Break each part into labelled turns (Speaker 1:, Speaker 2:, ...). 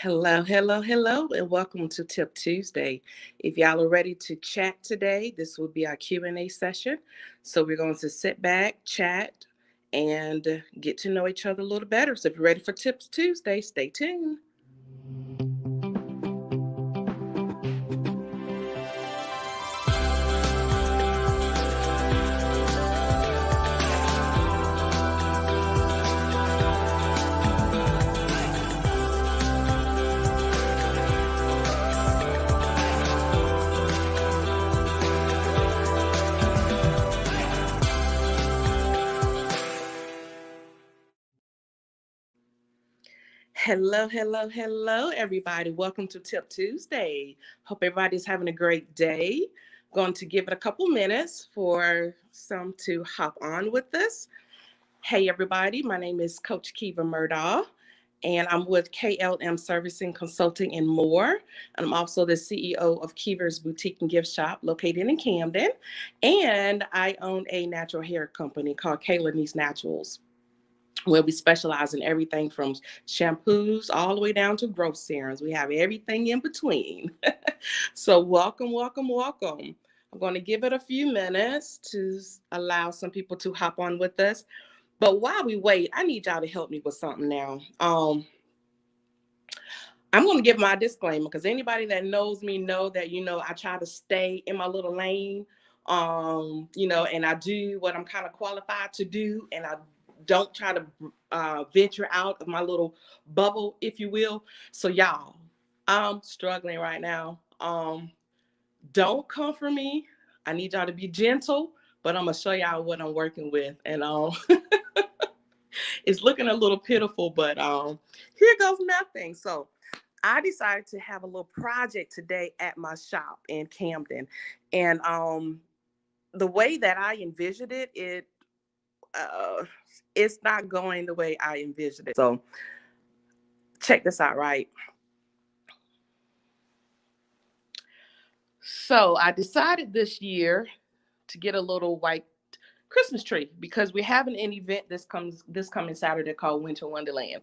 Speaker 1: Hello, hello, hello, and welcome to Tip Tuesday. If y'all are ready to chat today, this will be our Q&A session. So we're going to sit back, chat, and get to know each other a little better. So if you're ready for Tips Tuesday, stay tuned. Hello, hello, hello, everybody. Welcome to Tip Tuesday. Hope everybody's having a great day. Going to give it a couple minutes for some to hop on with us. Hey, everybody. My name is Coach Kiva Murdaugh, and I'm with KLM Servicing, Consulting, and more. And I'm also the CEO of Kiva's Boutique and Gift Shop located in Camden. And I own a natural hair company called Kayla Niece Naturals, where we specialize in everything from shampoos all the way down to growth serums. We have everything in between. So welcome, welcome, welcome. I'm going to give it a few minutes to allow some people to hop on with us. But while we wait, I need y'all to help me with something now. I'm going to give my disclaimer because anybody that knows me know that, I try to stay in my little lane, and I do what I'm kind of qualified to do. And I don't try to venture out of my little bubble, if you will. So y'all, I'm struggling right now. Don't come for me. I need y'all to be gentle, but I'm going to show y'all what I'm working with. And it's looking a little pitiful, but here goes nothing. So I decided to have a little project today at my shop in Camden. And the way that I envisioned it's not going the way I envisioned it. So check this out, right? So I decided this year to get a little white Christmas tree because we're having an event this coming Saturday called Winter Wonderland.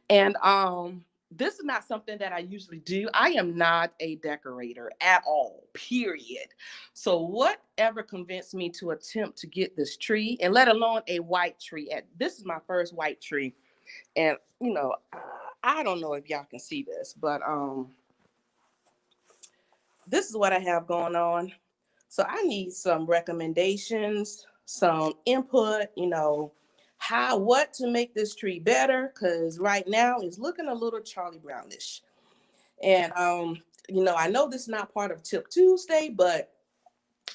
Speaker 1: And this is not something that I usually do. I am not a decorator at all, period. So whatever convinced me to attempt to get this tree, and let alone a white tree, this is my first white tree. And I don't know if y'all can see this, but this is what I have going on. So I need some recommendations, some input, what to make this tree better, because right now it's looking a little Charlie Brownish. And I know this is not part of Tip Tuesday, but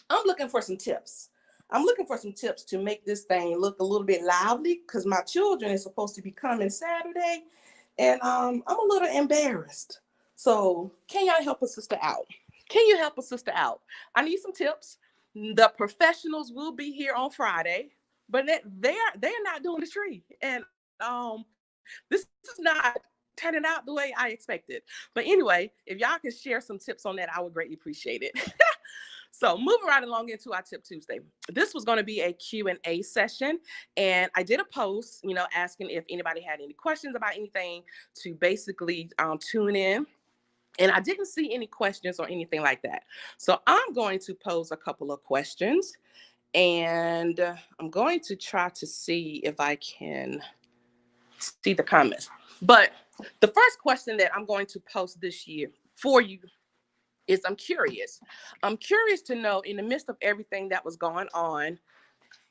Speaker 1: I'm looking for some tips. I'm looking for some tips to make this thing look a little bit lively because my children is supposed to be coming Saturday, and I'm a little embarrassed. So can y'all help a sister out? Can you help a sister out? I need some tips. The professionals will be here on Friday, but they're not doing the tree, and this is not turning out the way I expected. But anyway, if y'all can share some tips on that, I would greatly appreciate it. So moving right along into our Tip Tuesday. This was going to be a Q&A session. And I did a post, asking if anybody had any questions about anything to basically tune in. And I didn't see any questions or anything like that. So I'm going to pose a couple of questions. And I'm going to try to see if I can see the comments. But the first question that I'm going to post this year for you is I'm curious. I'm curious to know, in the midst of everything that was going on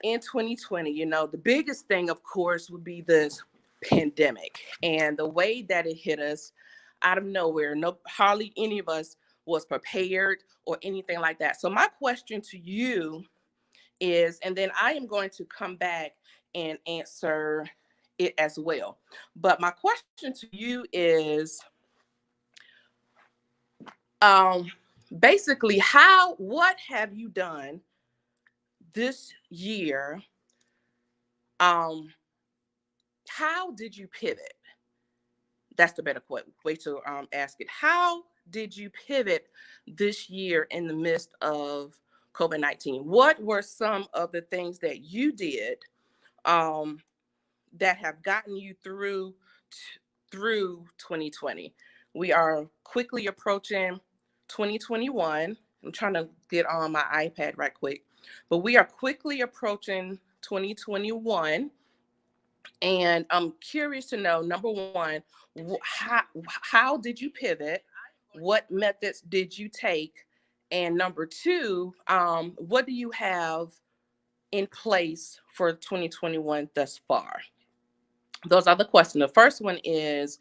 Speaker 1: in 2020, the biggest thing, of course, would be this pandemic and the way that it hit us out of nowhere. Hardly any of us was prepared or anything like that. So my question to you is, and then I am going to come back and answer it as well. But my question to you is, basically, what have you done this year? How did you pivot? That's the better way to ask it. How did you pivot this year in the midst of COVID-19? What were some of the things that you did that have gotten you through 2020? We are quickly approaching 2021. I'm trying to get on my iPad right quick, but we are quickly approaching 2021. And I'm curious to know, number one, how did you pivot? What methods did you take? And number two, what do you have in place for 2021 thus far? Those are the questions. The first one is,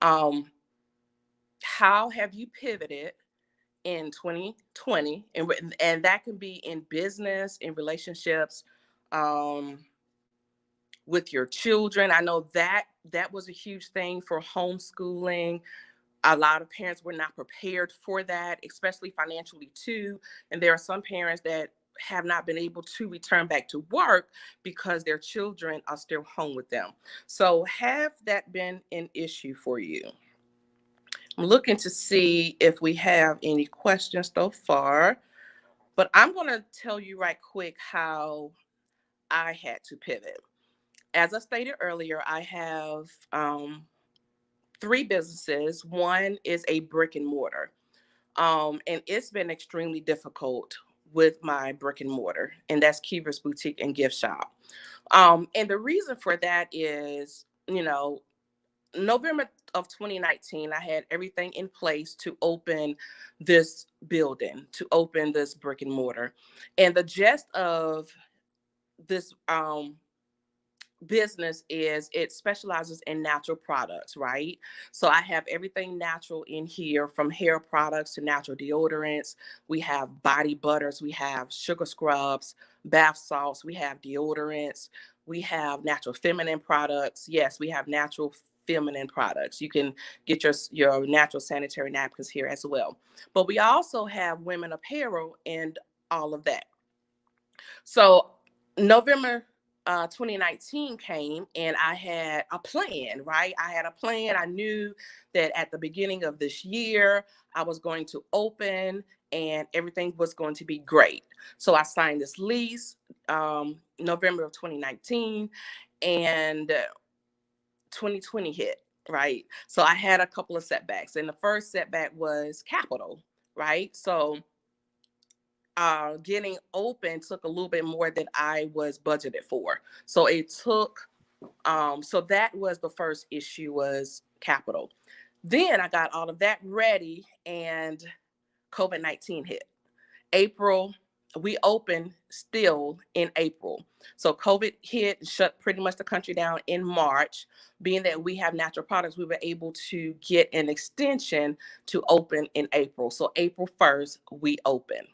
Speaker 1: um, how have you pivoted in 2020? And that can be in business, in relationships, um, with your children. I know that was a huge thing for homeschooling. A lot of parents were not prepared for that, especially financially too. And there are some parents that have not been able to return back to work because their children are still home with them. So have that been an issue for you? I'm looking to see if we have any questions so far, but I'm going to tell you right quick how I had to pivot. As I stated earlier, I have three businesses. One is a brick and mortar. And it's been extremely difficult with my brick and mortar, and that's Kiva's Boutique and Gift Shop. And the reason for that is, November of 2019, I had everything in place to open this building, to open this brick and mortar. And the gist of this business is it specializes in natural products, right? So I have everything natural in here, from hair products to natural deodorants. We have body butters, we have sugar scrubs, bath salts, we have deodorants, we have natural feminine products. Yes, we have natural feminine products. You can get your natural sanitary napkins here as well. But we also have women apparel and all of that. So November 2019 came, and I had a plan, right? I had a plan. I knew that at the beginning of this year, I was going to open and everything was going to be great. So I signed this lease November of 2019, and 2020 hit, right? So I had a couple of setbacks. And the first setback was capital, right? So getting open took a little bit more than I was budgeted for. So it took, so that was the first issue, was capital. Then I got all of that ready and COVID-19 hit. April, we opened still in April. So COVID hit and shut pretty much the country down in March. Being that we have natural products, we were able to get an extension to open in April. So April 1st, we opened.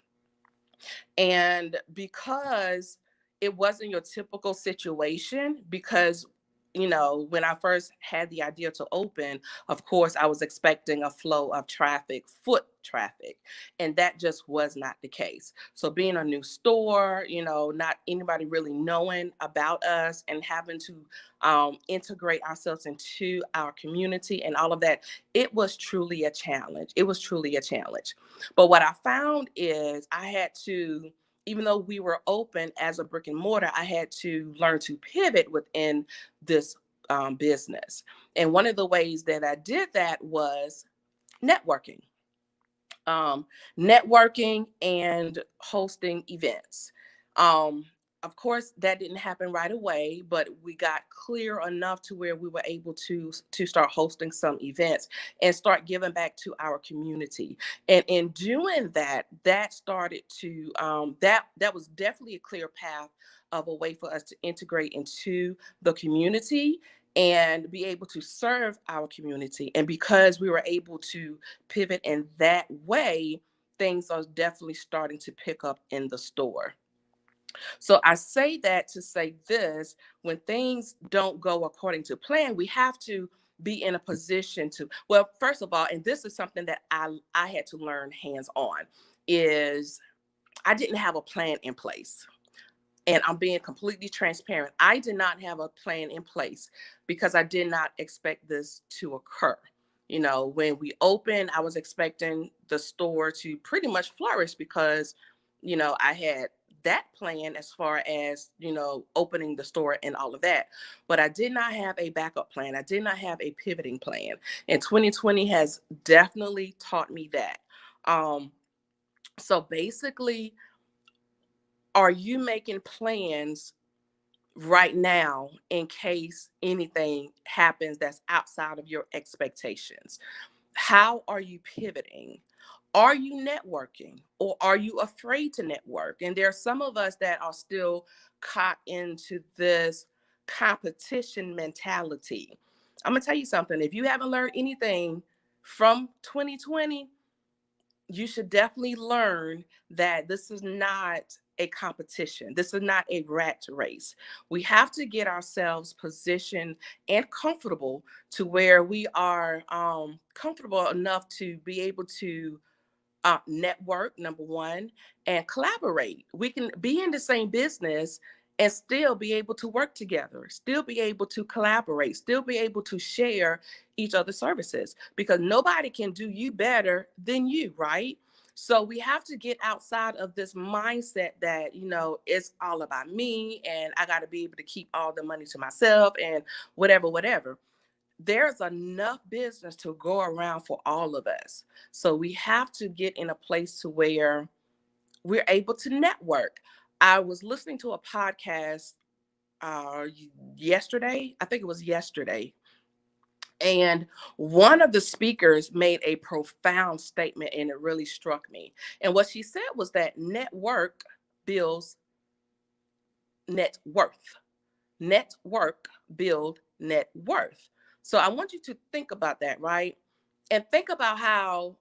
Speaker 1: And because it wasn't your typical situation, because when I first had the idea to open, of course, I was expecting a flow of traffic, foot traffic, and that just was not the case. So being a new store, not anybody really knowing about us and having to integrate ourselves into our community and all of that, it was truly a challenge. It was truly a challenge. But what I found is I had to, even though we were open as a brick and mortar, I had to learn to pivot within this business. And one of the ways that I did that was networking, um, networking and hosting events. Um, of course, that didn't happen right away, but we got clear enough to where we were able to start hosting some events and start giving back to our community. And in doing that, that started to that was definitely a clear path of a way for us to integrate into the community and be able to serve our community. And because we were able to pivot in that way, things are definitely starting to pick up in the store. So I say that to say this: when things don't go according to plan, we have to be in a position to, well, first of all, and this is something that I had to learn hands on, is I didn't have a plan in place. And I'm being completely transparent. I did not have a plan in place because I did not expect this to occur. When we opened, I was expecting the store to pretty much flourish because, I had that plan as far as, opening the store and all of that. But I did not have a backup plan. I did not have a pivoting plan. And 2020 has definitely taught me that. So basically, are you making plans right now in case anything happens that's outside of your expectations? How are you pivoting? Are you networking, or are you afraid to network? And there are some of us that are still caught into this competition mentality. I'm going to tell you something. If you haven't learned anything from 2020, you should definitely learn that this is not a competition. This is not a rat race. We have to get ourselves positioned and comfortable to where we are comfortable enough to be able to network, number one, and collaborate. We can be in the same business and still be able to work together, still be able to collaborate, still be able to share each other's services, because nobody can do you better than you, right? So we have to get outside of this mindset that, it's all about me and I got to be able to keep all the money to myself and whatever. There's enough business to go around for all of us. So we have to get in a place to where we're able to network. I was listening to a podcast uh, yesterday. I think it was yesterday. And one of the speakers made a profound statement, and it really struck me. And what she said was that network builds net worth. Network build net worth. So I want you to think about that, right? And think about how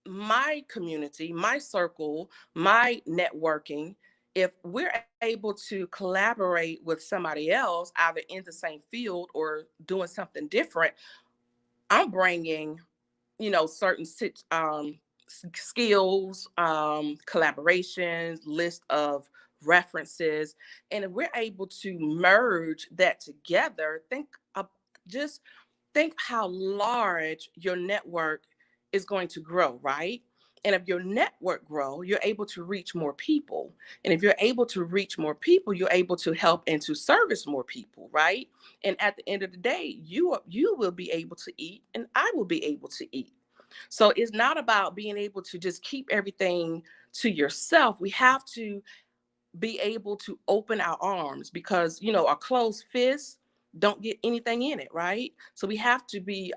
Speaker 1: my community, my circle, my networking, if we're able to collaborate with somebody else, either in the same field or doing something different, I'm bringing, certain skills, collaborations, list of references. And if we're able to merge that together, just think how large your network is going to grow, right? And if your network grow, you're able to reach more people. And if you're able to reach more people, you're able to help and to service more people, right? And at the end of the day, you will be able to eat and I will be able to eat. So it's not about being able to just keep everything to yourself. We have to be able to open our arms, because a closed fist don't get anything in it, right? So we have to be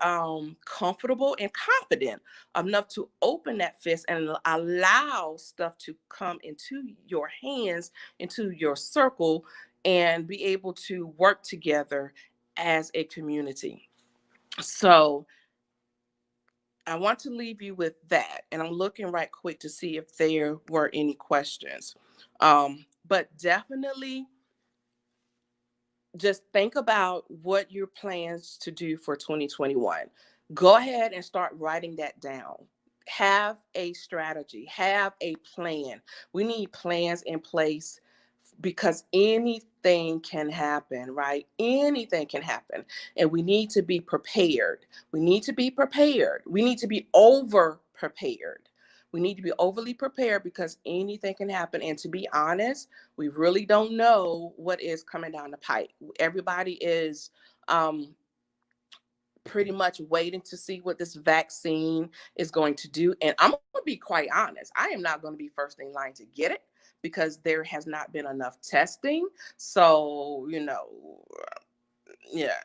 Speaker 1: comfortable and confident enough to open that fist and allow stuff to come into your hands, into your circle, and be able to work together as a community. So I want to leave you with that. And I'm looking right quick to see if there were any questions. But definitely just think about what your plans to do for 2021. Go ahead and start writing that down. Have a strategy, have a plan. We need plans in place because anything can happen, right? Anything can happen. And we need to be prepared. We need to be prepared. We need to be over prepared. We need to be overly prepared because anything can happen. And to be honest, we really don't know what is coming down the pipe. Everybody is pretty much waiting to see what this vaccine is going to do. And I'm going to be quite honest, I am not going to be first in line to get it because there has not been enough testing. So, yeah,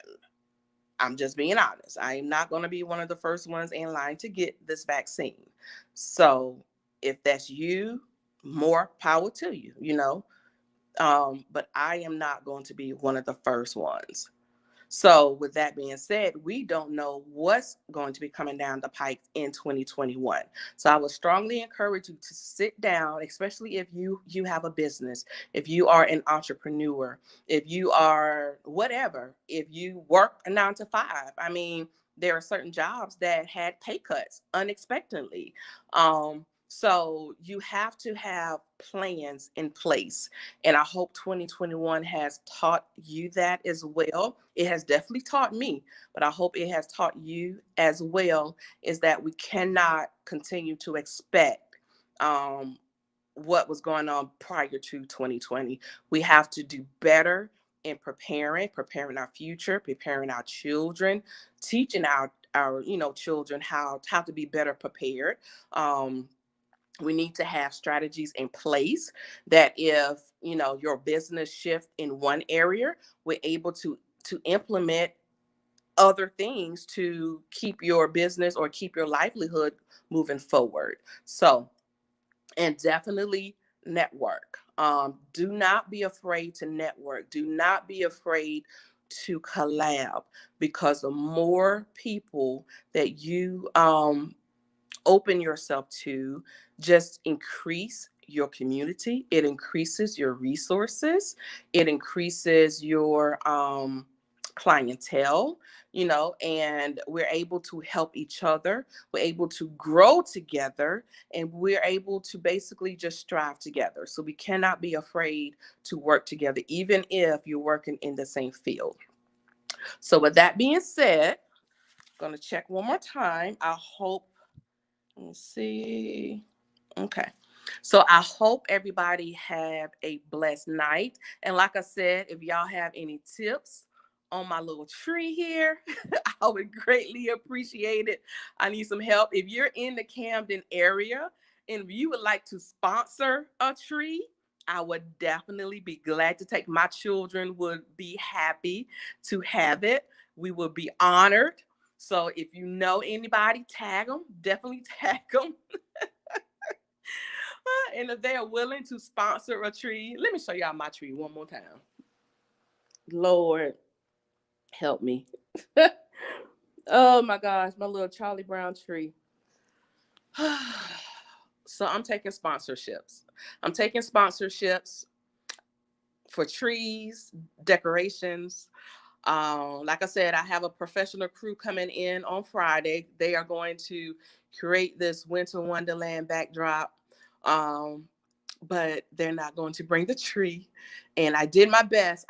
Speaker 1: I'm just being honest. I am not going to be one of the first ones in line to get this vaccine. So, if that's you, more power to you, but I am not going to be one of the first ones. So with that being said, we don't know what's going to be coming down the pike in 2021. So I would strongly encourage you to sit down, especially if you have a business, if you are an entrepreneur, if you are whatever, if you work a 9 to 5. I mean, there are certain jobs that had pay cuts unexpectedly. So you have to have plans in place. And I hope 2021 has taught you that as well. It has definitely taught me, but I hope it has taught you as well, is that we cannot continue to expect what was going on prior to 2020. We have to do better in preparing our future, preparing our children, teaching our children how to be better prepared. We need to have strategies in place that if your business shift in one area, we're able to implement other things to keep your business or keep your livelihood moving forward. So, and definitely network. Do not be afraid to network. Do not be afraid to collab, because the more people that you open yourself to, just increase your community. It increases your resources. It increases your clientele, and we're able to help each other. We're able to grow together, and we're able to basically just strive together. So we cannot be afraid to work together, even if you're working in the same field. So with that being said, I'm going to check one more time. I hope, let's see. Okay. So I hope everybody have a blessed night. And like I said, if y'all have any tips on my little tree here, I would greatly appreciate it. I need some help. If you're in the Camden area and if you would like to sponsor a tree, I would definitely be glad to take. My children would be happy to have it. We would be honored. So if you know anybody, tag them. Definitely tag them. And if they are willing to sponsor a tree, let me show y'all my tree one more time. Lord, help me. Oh my gosh, my little Charlie Brown tree. So I'm taking sponsorships. I'm taking sponsorships for trees, decorations. Like I said, I have a professional crew coming in on Friday. They are going to create this Winter Wonderland backdrop. But they're not going to bring the tree. And I did my best.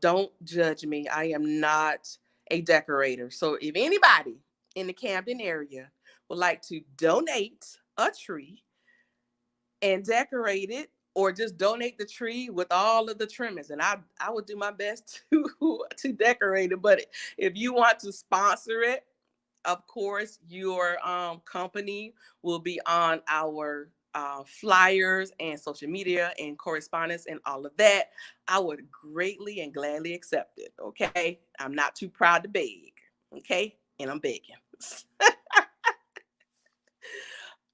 Speaker 1: Don't judge me. I am not a decorator. So if anybody in the Camden area would like to donate a tree and decorate it, or just donate the tree with all of the trimmings, and I would do my best to decorate it. But if you want to sponsor it, of course, your company will be on our flyers and social media and correspondence and all of that. I would greatly and gladly accept it. Okay. I'm not too proud to beg. Okay. And I'm begging.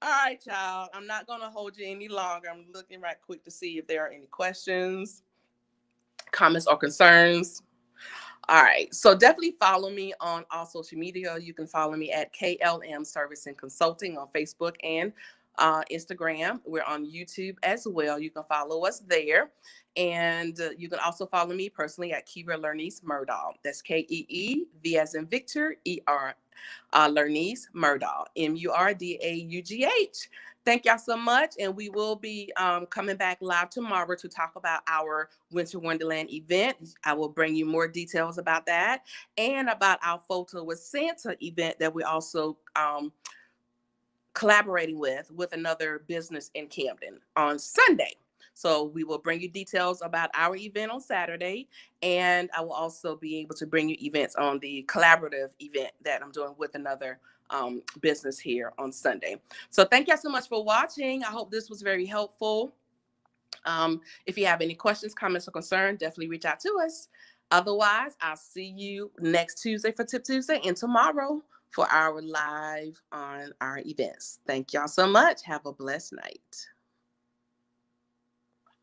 Speaker 1: All right, y'all. I'm not going to hold you any longer. I'm looking right quick to see if there are any questions, comments, or concerns. All right. So definitely follow me on all social media. You can follow me at KLM Service and Consulting on Facebook and Instagram. We're on YouTube as well. You can follow us there. And you can also follow me personally at Keeva Lernice Murdaugh. That's Keev as in Victor, ER, Lernice Murdaugh, Murdaugh. Thank y'all so much. And we will be coming back live tomorrow to talk about our Winter Wonderland event. I will bring you more details about that and about our Photo with Santa event that we're also collaborating with another business in Camden on Sunday. So we will bring you details about our event on Saturday, and I will also be able to bring you events on the collaborative event that I'm doing with another business here on Sunday. So thank y'all so much for watching. I hope this was very helpful. If you have any questions, comments, or concerns, definitely reach out to us. Otherwise, I'll see you next Tuesday for Tip Tuesday and tomorrow for our live on our events. Thank y'all so much. Have a blessed night.